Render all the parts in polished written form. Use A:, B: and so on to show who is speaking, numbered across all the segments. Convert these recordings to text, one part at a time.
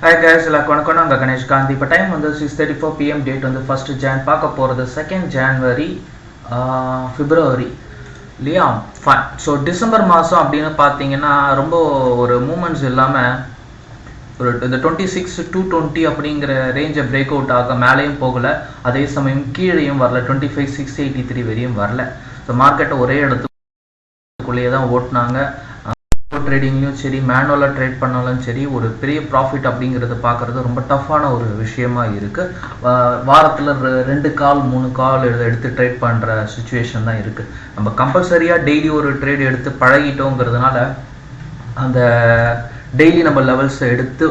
A: Hi guys, வணக்கம். நான் கணேஷ் காந்தி. இப்போ டைம் வந்து 6:34 PM, டேட் வந்து 1st Jan. பார்க்க போகிறது 2nd January February இல்லையா? ஃபைன். ஸோ டிசம்பர் மாதம் அப்படின்னு பார்த்தீங்கன்னா ரொம்ப ஒரு மூமெண்ட்ஸ் இல்லாமல் ஒரு இந்த 26 to 20 அப்படிங்கிற ரேஞ்சை பிரேக் அவுட் ஆக மேலேயும் போகலை, அதே சமயம் கீழேயும் வரல, 25,683 வரையும் வரல. ஸோ மார்க்கெட்டை ஒரே இடத்துக்குள்ளேயே தான் ஓட்டினாங்க. ட்ரேடிங்லையும் சரி, மேனுவலாக ட்ரேட் பண்ணாலும் சரி, ஒரு பெரிய ப்ராஃபிட் அப்படிங்கிறத பார்க்குறது ரொம்ப டஃப்பான ஒரு விஷயமா இருக்குது. வாரத்தில் 2 கால் 3 கால் எடுத்து ட்ரேட் பண்ணுற சுச்சுவேஷன் தான் இருக்குது. நம்ம கம்பல்சரியாக டெய்லி ஒரு ட்ரேட் எடுத்து பழகிட்டோங்கிறதுனால அந்த டெய்லி நம்ம லெவல்ஸை எடுத்து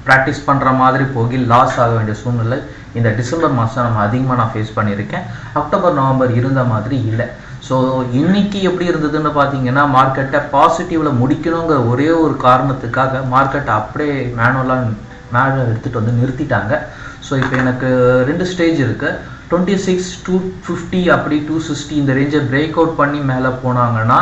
A: ப்ராக்டிஸ் பண்ணுற மாதிரி போகி லாஸ் ஆக வேண்டிய சூழ்நிலை இந்த டிசம்பர் மாதம் நம்ம அதிகமாக நான் ஃபேஸ் பண்ணியிருக்கேன். அக்டோபர் நவம்பர் இருந்த மாதிரி இல்லை. ஸோ இன்னைக்கு எப்படி இருந்ததுன்னு பார்த்தீங்கன்னா, மார்க்கெட்டை பாசிட்டிவில் முடிக்கணுங்கிற ஒரே ஒரு காரணத்துக்காக மார்க்கெட்டை அப்படியே மேனுவலாக மேலே எடுத்துகிட்டு வந்து நிறுத்திட்டாங்க. ஸோ இப்போ எனக்கு 2 ஸ்டேஜ் இருக்குது. 26 to 50 அப்படி 260 இந்த ரேஞ்சை பிரேக் அவுட் பண்ணி மேலே போனாங்கன்னா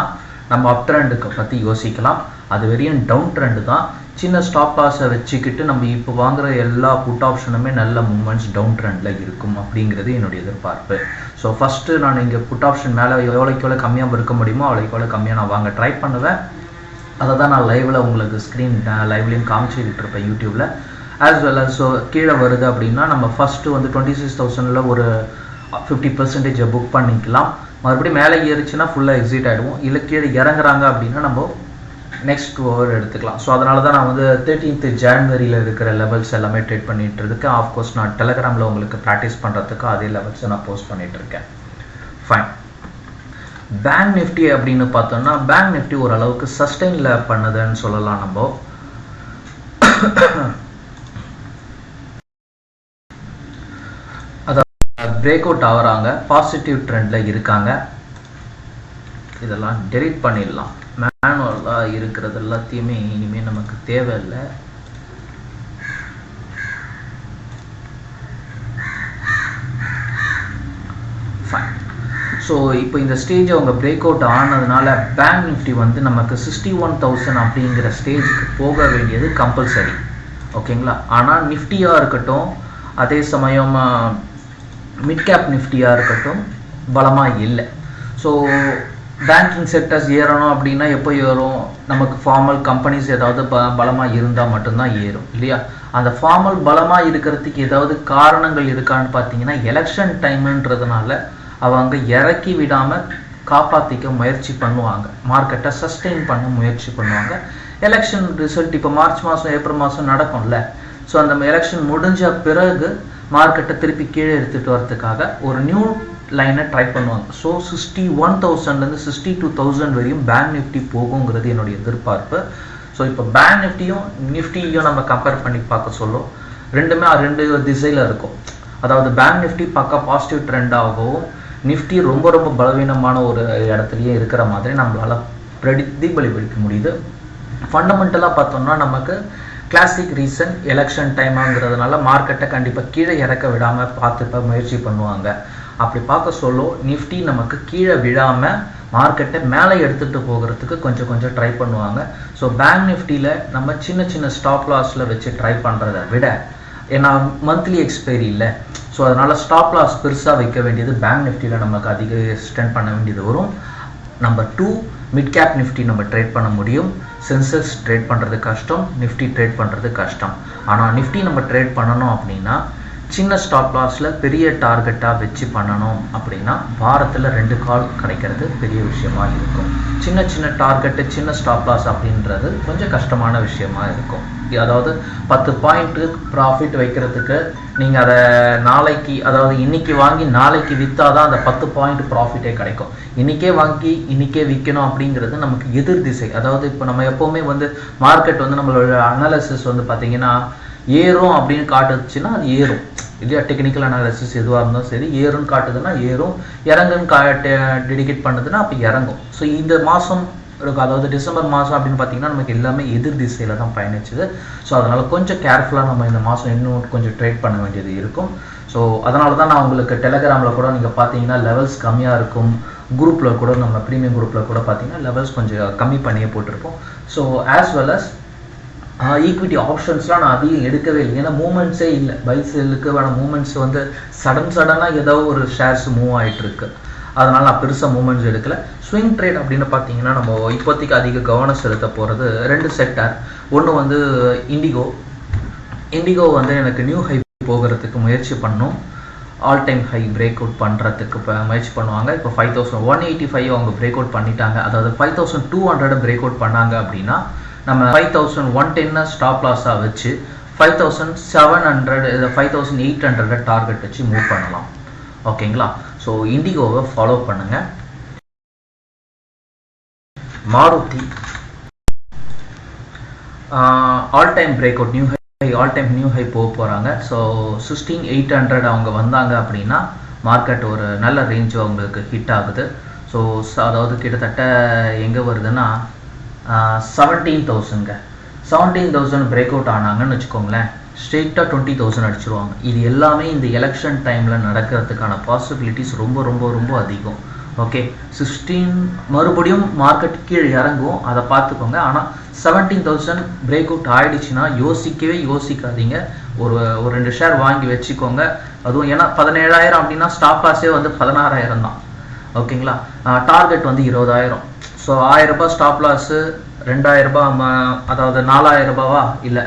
A: நம்ம அப் ட்ரெண்டுக்கு பற்றி யோசிக்கலாம். அது வெறும் டவுன் ட்ரெண்டு தான். சின்ன ஸ்டாப் லாஸை வச்சுக்கிட்டு நம்ம இப்போ வாங்குகிற எல்லா புட் ஆப்ஷனுமே நல்ல மூமெண்ட்ஸ் டவுன் ட்ரெண்டில் இருக்கும் அப்படிங்கிறது என்னுடைய எதிர்பார்ப்பு. ஸோ ஃபஸ்ட்டு நான் இங்கே புட் ஆப்ஷன் மேலே எவ்வளோக்கு எவ்வளோ கம்மியாக இருக்க முடியுமோ அவ்வளோக்கு எவ்வளோ கம்மியாக நான் வாங்க ட்ரை பண்ணுவேன். அதை தான் நான் லைவில் உங்களுக்கு ஸ்க்ரீன் லைவ்லேயும் காமிச்சிக்கிட்டு இருப்பேன் யூடியூப்பில் ஆஸ் வெல் அஸ். ஸோ கீழே வருது அப்படின்னா நம்ம ஃபஸ்ட்டு வந்து 26,000 ஒரு 50% புக் பண்ணிக்கலாம். மறுபடியும் மேலே ஏறிச்சுன்னா ஃபுல்லாக எக்ஸிட் ஆகிடுவோம். இல்லை கீழே இறங்குறாங்க அப்படின்னா நம்ம நெக்ஸ்ட் ஓவர் எடுத்துக்கலாம். ஸோ அதனால தான் நான் வந்து 13th January இருக்கிற லெவல்ஸ் எல்லாமே ட்ரேட் பண்ணிகிட்டு இருக்கேன். ஆஃப்கோர்ஸ் நான் டெலகிராமில் உங்களுக்கு ப்ராக்டிஸ் பண்ணுறதுக்கு அதே லெவல்ஸை நான் போஸ்ட் பண்ணிகிட்டு இருக்கேன். ஃபைன். பேங்க் நிஃப்டி அப்படின்னு பார்த்தோம்னா, பேங்க் நிஃப்டி ஓரளவுக்கு சஸ்டெயினில் பண்ணுதுன்னு சொல்லலாம். நம்ம அதாவது பிரேக் அவுட் ஆகுறாங்க, பாசிட்டிவ் ட்ரெண்டில் இருக்காங்க. இதெல்லாம் டெலீட் பண்ணிடலாம். மேனுவலாக இருக்கிறது எல்லாத்தையுமே இனிமேல் நமக்கு தேவையில்லை. ஃபைன். ஸோ இப்போ இந்த ஸ்டேஜ் அவங்க பிரேக் அவுட் ஆனதுனால பேங்க் நிஃப்டி வந்து நமக்கு 61,000 அப்படிங்கிற ஸ்டேஜுக்கு போக வேண்டியது கம்பல்சரி. ஓகேங்களா? ஆனால் நிஃப்டியாக இருக்கட்டும், அதே சமயம் மிட் கேப் நிஃப்டியாக இருக்கட்டும் பலமாக இல்லை. ஸோ பேங்கிங் செக்டர்ஸ் ஏறணும் அப்படின்னா எப்போ ஏறும்? நமக்கு ஃபார்மல் கம்பெனிஸ் ஏதாவது பலமாக இருந்தால் மட்டும்தான் ஏறும் இல்லையா? அந்த ஃபார்மல் பலமாக இருக்கிறதுக்கு ஏதாவது காரணங்கள் இருக்கான்னு பார்த்தீங்கன்னா, எலெக்ஷன் டைமுன்றதுனால அவங்க இறக்கி விடாமல் காப்பாற்றிக்க முயற்சி பண்ணுவாங்க, மார்க்கெட்டை சஸ்டெயின் பண்ண முயற்சி பண்ணுவாங்க. எலெக்ஷன் ரிசல்ட் இப்போ மார்ச் மாதம் ஏப்ரல் மாதம் நடக்கும்ல. ஸோ அந்த எலெக்ஷன் முடிஞ்ச பிறகு மார்க்கெட்டை திருப்பி கீழே எடுத்துகிட்டு வரதுக்காக ஒரு நியூ லைனை ட்ரை பண்ணுவாங்க. ஸோ 61,000லேருந்து 62,000 வரையும் பேங்க் நிஃப்டி போகுங்கிறது என்னுடைய எதிர்பார்ப்பு. ஸோ இப்போ பேங்க் நிஃப்டியும் நம்ம கம்பேர் பண்ணி பார்க்க சொல்லும், ரெண்டுமே 2 திசையில் இருக்கும். அதாவது பேங்க் நிஃப்டி பக்கா பாசிட்டிவ் ட்ரெண்டாகவும், நிஃப்டி ரொம்ப ரொம்ப பலவீனமான ஒரு இடத்துலையே இருக்கிற மாதிரி நம்மளால் பிரதிபலிக்க முடியுது. ஃபண்டமெண்டலாக பார்த்தோம்னா நமக்கு கிளாசிக் ரீசன் எலெக்ஷன் டைமாங்கிறதுனால மார்க்கெட்டை கண்டிப்பாக கீழே இறக்க விடாமல் பார்த்துப்ப முயற்சி பண்ணுவாங்க. அப்படி பார்க்க சொல்ல நிஃப்டி நமக்கு கீழே விழாமல் மார்க்கெட்டை மேலே எடுத்துகிட்டு போகிறதுக்கு கொஞ்சம் ட்ரை பண்ணுவாங்க. ஸோ பேங்க் நிஃப்டியில் நம்ம சின்ன சின்ன ஸ்டாப் லாஸில் வச்சு ட்ரை பண்ணுறதை விட, ஏன்னா மந்த்லி எக்ஸ்பைரி இல்லை, ஸோ அதனால் ஸ்டாப் லாஸ் பெருசாக வைக்க வேண்டியது பேங்க் நிஃப்டியில் நமக்கு அதிக எக்ஸ்டெண்ட் பண்ண வேண்டியது வரும். நம்பர் 2, மிட் கேப் நிஃப்டி நம்ம ட்ரேட் பண்ண முடியும். சென்செக்ஸ் ட்ரேட் பண்ணுறது கஷ்டம், நிஃப்டி ட்ரேட் பண்ணுறது கஷ்டம். ஆனால் நிஃப்டி நம்ம ட்ரேட் பண்ணணும் அப்படின்னா சின்ன ஸ்டாப் லாஸில் பெரிய டார்கெட்டாக வச்சு பண்ணணும் அப்படின்னா வாரத்தில் 2 கால் கிடைக்கிறது பெரிய விஷயமா இருக்கும். சின்ன டார்கெட்டு சின்ன ஸ்டாப் லாஸ் அப்படின்றது கொஞ்சம் கஷ்டமான விஷயமா இருக்கும். அதாவது 10 பாயிண்ட்டு ப்ராஃபிட் வைக்கிறதுக்கு நீங்கள் அதை நாளைக்கு, அதாவது இன்றைக்கி வாங்கி நாளைக்கு விற்றாதான் அந்த 10 பாயிண்ட் ப்ராஃபிட்டே கிடைக்கும். இன்றைக்கே வாங்கி இன்றைக்கே விற்கணும் அப்படிங்கிறது நமக்கு எதிர் திசை. அதாவது இப்போ நம்ம எப்போவுமே வந்து மார்க்கெட் வந்து நம்மளோட அனாலிசிஸ் வந்து பார்த்திங்கன்னா ஏறும் அப்படின்னு காட்டுச்சுன்னா அது ஏறும் இல்லையா? டெக்னிக்கல் அனாலிசிஸ் எதுவாக இருந்தாலும் சரி, ஏறுன்னு காட்டுதுன்னா ஏறும், இறங்குன்னு டெடிகேட் பண்ணுதுன்னா அப்போ இறங்கும். ஸோ இந்த மாதம் இருக்கும், அதாவது டிசம்பர் மாதம் அப்படின்னு பார்த்தீங்கன்னா நமக்கு எல்லாமே எதிர் திசையில் தான் பயணிச்சுது. ஸோ அதனால் கொஞ்சம் கேர்ஃபுல்லாக நம்ம இந்த மாதம் இன்னும் கொஞ்சம் ட்ரேட் பண்ண வேண்டியது இருக்கும். ஸோ அதனால தான் நான் உங்களுக்கு டெலகிராமில் கூட நீங்கள் பார்த்தீங்கன்னா லெவல்ஸ் கம்மியாக இருக்கும். குரூப்பில் கூட நம்ம ப்ரீமியம் குரூப்பில் கூட பார்த்தீங்கன்னா லெவல்ஸ் கொஞ்சம் கம்மி பண்ணியே போட்டிருப்போம். So as well as equity ஆப்ஷன்ஸ்லாம் நான் அதிகம் எடுக்கவே இல்லை. ஏன்னா மூமெண்ட்ஸே இல்லை. பை செல்லுக்கு வேணால் மூமெண்ட்ஸ் வந்து சடனாக ஏதோ ஒரு ஷேர்ஸ் மூவ் ஆகிட்டு இருக்கு. அதனால் நான் பெருசாக மூமெண்ட்ஸ் எடுக்கலை. ஸ்விங் ட்ரேட் அப்படின்னு பார்த்தீங்கன்னா நம்ம இப்போதைக்கு அதிக கவனம் செலுத்த போகிறது 2 செக்டார். ஒன்று வந்து இண்டிகோ வந்து எனக்கு நியூ ஹை போகிறதுக்கு முயற்சி பண்ணணும். All time high break out பண்ணுறதுக்கு இப்போ முயற்சி பண்ணுவாங்க. இப்போ 5185 அவங்க பிரேக் அவுட் பண்ணிட்டாங்க. அதாவது 5200 பிரேக் அவுட் பண்ணாங்க அப்படின்னா நம்ம 5110 ஸ்டாப் லாஸாக வச்சு 5700 5800 டார்கெட் வச்சு மூவ் பண்ணலாம். ஓகேங்களா? ஸோ இண்டிகோவை ஃபாலோ பண்ணுங்க. Maruti all time break out new high போக போகிறாங்க. ஸோ 16800 அவங்க வந்தாங்க அப்படின்னா மார்க்கெட் ஒரு நல்ல ரேஞ்சு அவங்களுக்கு ஹிட் ஆகுது. ஸோ அதாவது கிட்டத்தட்ட எங்கே வருதுன்னா 17,000 பிரேக் அவுட் ஆனாங்கன்னு வச்சுக்கோங்களேன், ஸ்ட்ரெயிட்டாக 20,000 அடிச்சிருவாங்க. இது எல்லாமே இந்த எலெக்ஷன் டைமில் நடக்கிறதுக்கான பாசிபிலிட்டிஸ் ரொம்ப ரொம்ப ரொம்ப அதிகம். ஓகே, 16 மறுபடியும் மார்க்கெட் கீழே இறங்கும், அதை பார்த்துக்கோங்க. ஆனால் 17,000 பிரேக் அவுட் ஆகிடுச்சுன்னா யோசிக்காதீங்க. ஒரு 2 ஷேர் வாங்கி வச்சுக்கோங்க. அதுவும் ஏன்னா 17,000 அப்படின்னா ஸ்டாப் லாஸே வந்து 16,000 தான். ஓகேங்களா? டார்கெட் வந்து 20,000. ஸோ 1000 ரூபாய் ஸ்டாப் லாஸு, 2000 ரூபாய் அதாவது 4000 ரூபாவா இல்லை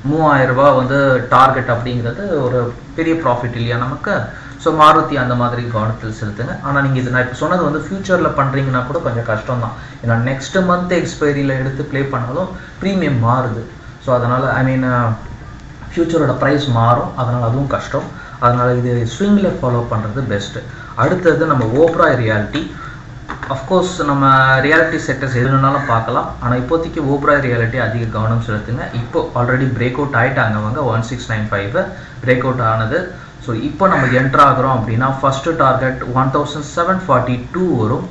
A: 3000 ரூபாய் வந்து டார்கெட் அப்படிங்கிறது ஒரு பெரிய ப்ராஃபிட் இல்லையா நமக்கு? ஸோ மாருதி அந்த மாதிரி கவனத்தில் செலுத்துங்க. ஆனால் நீங்கள் இது நான் இப்போ சொன்னது வந்து ஃபியூச்சரில் பண்ணுறீங்கன்னா கூட கொஞ்சம் கஷ்டம் தான். ஏன்னா நெக்ஸ்ட் மந்த் எக்ஸ்பைரியில் எடுத்து ப்ளே பண்ணாலும் ப்ரீமியம் மாறுது. ஸோ அதனால் ஃபியூச்சரோட ப்ரைஸ் மாறும், அதனால் அதுவும் கஷ்டம். அதனால் இது ஸ்விங்கில் ஃபாலோ பண்ணுறது பெஸ்ட்டு. அடுத்தது நம்ம ஓப்ராய் ரியாலிட்டி. அஃப்கோர்ஸ் நம்ம ரியாலிட்டி செக்டர்ஸ் எதுனாலும் பார்க்கலாம். ஆனால் இப்போதைக்கு ஓப்ராய் ரியாலிட்டி அதிக கவனம் செலுத்துங்க. இப்போ ஆல்ரெடி பிரேக் அவுட் ஆகிட்டாங்க அவங்க 1695 பிரேக் அவுட் ஆனது. ஸோ இப்போ நம்ம என்ட்ரு ஆகிறோம் அப்படின்னா ஃபஸ்ட்டு டார்கெட் 1742 வரும்.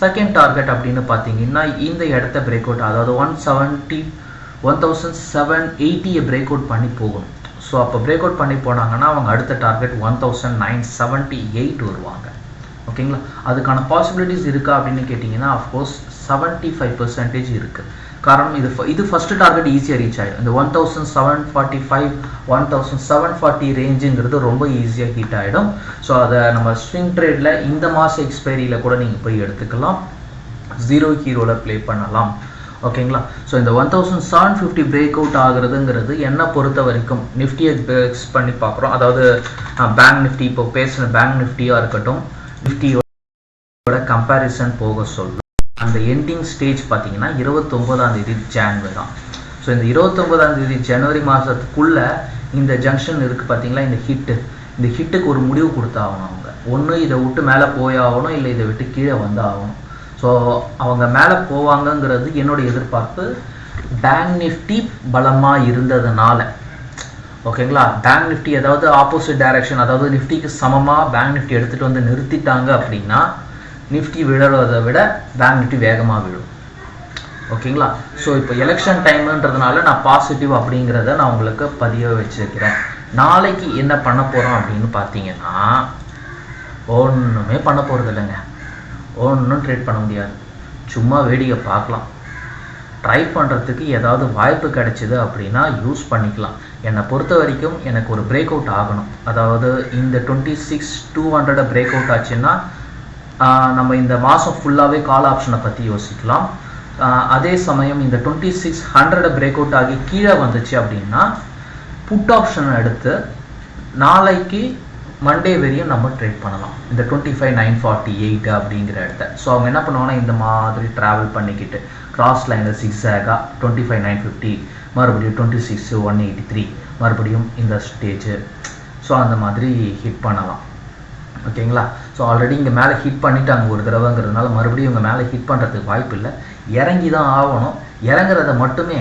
A: செகண்ட் டார்கெட் அப்படின்னு பார்த்தீங்கன்னா இந்த இடத்த பிரேக் அவுட், அதாவது 1780 பிரேக் அவுட் பண்ணி போகணும். ஸோ அப்போ பிரேக் அவுட் பண்ணி போனாங்கன்னா அவங்க அடுத்த டார்கெட் 1978 வருவாங்க. ஓகேங்களா? அதுக்கான பாசிபிலிட்டிஸ் இருக்கா அப்படின்னு கேட்டிங்கன்னா அஃப்கோர்ஸ் 75% இருக்குது. காரணம் இது ஃபஸ்ட்டு டார்கெட் ஈஸியாக ரீச் ஆகிடும். இந்த 1745 1740 ரேஞ்சுங்கிறது ரொம்ப ஈஸியாக ஹீட் ஆகிடும். ஸோ அதை நம்ம ஸ்விங் ட்ரேடில் இந்த மாதம் எக்ஸ்பைரியில் கூட நீங்கள் போய் எடுத்துக்கலாம். 0 ஹீரோவில் ப்ளே பண்ணலாம். ஓகேங்களா? ஸோ இந்த 1750 பிரேக் அவுட் ஆகுறதுங்கிறது என்னை பொறுத்த வரைக்கும் நிஃப்டியை பேஸ் பண்ணி பார்க்குறோம். அதாவது பேங்க் நிஃப்டி, இப்போ பேசின பேங்க் நிஃப்டியாக இருக்கட்டும், நிஃப்டியோட கம்பேரிசன் போக சொல்லும். அந்த எண்டிங் ஸ்டேஜ் பார்த்தீங்கன்னா 29 ஜனவரி தான். ஸோ இந்த 29 ஜனவரி மாதத்துக்குள்ளே இந்த ஜங்ஷன் இருக்குது பார்த்தீங்களா, இந்த ஹிட்டுக்கு ஒரு முடிவு கொடுத்தாகணும். அவங்க ஒன்று இதை விட்டு மேலே போயாகணும், இல்லை இதை விட்டு கீழே வந்தாகணும். ஸோ அவங்க மேலே போவாங்கங்கிறது என்னோட எதிர்பார்ப்பு. பேங்க் நிஃப்டி பலமாக இருந்ததுனால. ஓகேங்களா? பேங்க் நிஃப்டி ஏதாவது ஆப்போசிட் டைரக்ஷன், அதாவது நிஃப்டிக்கு சமமாக பேங்க் நிஃப்டி எடுத்துகிட்டு வந்து நிறுத்திட்டாங்க அப்படின்னா நிஃப்டி விழுறதை விட பேங்க் நிஃப்டி வேகமாக விழும். ஓகேங்களா? ஸோ இப்போ எலெக்ஷன் டைமுன்றதுனால நான் பாசிட்டிவ் அப்படிங்கிறத நான் உங்களுக்கு பதிய வச்சுருக்கிறேன். நாளைக்கு என்ன பண்ண போகிறோம் அப்படின்னு பார்த்தீங்கன்னா ஒன்றுமே பண்ண போகிறது இல்லைங்க. ஒன்றும் ட்ரேட் பண்ண முடியாது. சும்மா வேடிக்கை பார்க்கலாம். ட்ரை பண்ணுறதுக்கு ஏதாவது வாய்ப்பு கிடைச்சிது அப்படின்னா யூஸ் பண்ணிக்கலாம். என்னை பொறுத்த வரைக்கும் எனக்கு ஒரு பிரேக் அவுட் ஆகணும். அதாவது இந்த 26,200 பிரேக் அவுட் ஆச்சுன்னா நம்ம இந்த மாதம் ஃபுல்லாகவே கால் ஆப்ஷனை பற்றி யோசிக்கலாம். அதே சமயம் இந்த 2600 பிரேக் அவுட் ஆகி கீழே வந்துச்சு அப்படின்னா புட் ஆப்ஷனை எடுத்து நாளைக்கு மண்டே வரையும் நம்ம ட்ரேட் பண்ணலாம். இந்த 25,948 அப்படிங்கிற இடத்த. ஸோ அவங்க என்ன பண்ணுவாங்கன்னா இந்த மாதிரி ட்ராவல் பண்ணிக்கிட்டு கிராஸ் லைனில் 6 25,950 மறுபடியும் 26,183 மறுபடியும் இந்த ஸ்டேஜு. ஸோ அந்த மாதிரி ஹிட் பண்ணலாம். ஓகேங்களா? ஸோ ஆல்ரெடி இங்கே மேலே ஹிட் பண்ணிட்டாங்க ஒரு தடவைங்கிறதுனால மறுபடியும் இங்கே மேலே ஹிட் பண்ணுறதுக்கு வாய்ப்பு இல்லை. இறங்கி தான் ஆகணும். இறங்குறத மட்டுமே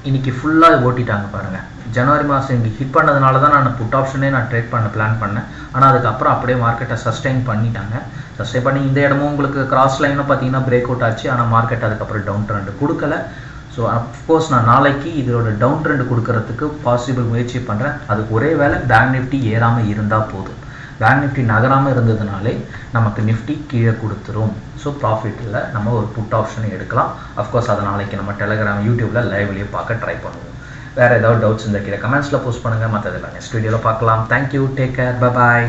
A: இன்றைக்கி ஃபுல்லாக ஓட்டிட்டாங்க பாருங்கள். ஜனவரி மாதம் இங்கே ஹிட் பண்ணதுனால தான் நான் புட் ஆப்ஷனே நான் ட்ரேட் பண்ண பிளான் பண்ணேன். ஆனால் அதுக்கப்புறம் அப்படியே மார்க்கெட்டை சஸ்டெயின் பண்ணிட்டாங்க. சஸ்டெயின் பண்ணி இந்த இடமும் உங்களுக்கு கிராஸ் லைனும் பார்த்தீங்கன்னா பிரேக் அவுட் ஆச்சு. ஆனால் மார்க்கெட் அதுக்கப்புறம் டவுன் ட்ரெண்ட் கொடுக்கல. ஸோ அஃப்கோர்ஸ் நான் நாளைக்கு இதோட டவுன் ட்ரெண்ட் கொடுக்கறதுக்கு பாசிபிள் முயற்சி பண்ணுறேன். அதுக்கு ஒரே வேலை பேங்க் நிஃப்டி ஏறாமல் இருந்தால் போதும். பேங்க் நிஃப்டி நகராமல் இருந்ததுனாலே நமக்கு நிஃப்டி கீழே கொடுத்துரும். ஸோ ப்ராஃபிட்டில் நம்ம ஒரு புட் ஆப்ஷனை எடுக்கலாம். அஃப்கோர்ஸ் அதை நாளைக்கு நம்ம டெலிகிராம் யூடியூப்பில் லைவ்லேயே பார்க்க ட்ரை பண்ணுவோம். வேறு ஏதாவது டவுட்ஸ் இந்த கீழே கமெண்ட்ஸில் போஸ்ட் பண்ணுங்கள். மற்றதெல்லாம் நெக்ஸ்ட் வீடியோவில் பார்க்கலாம். Thank you, take care, bye bye.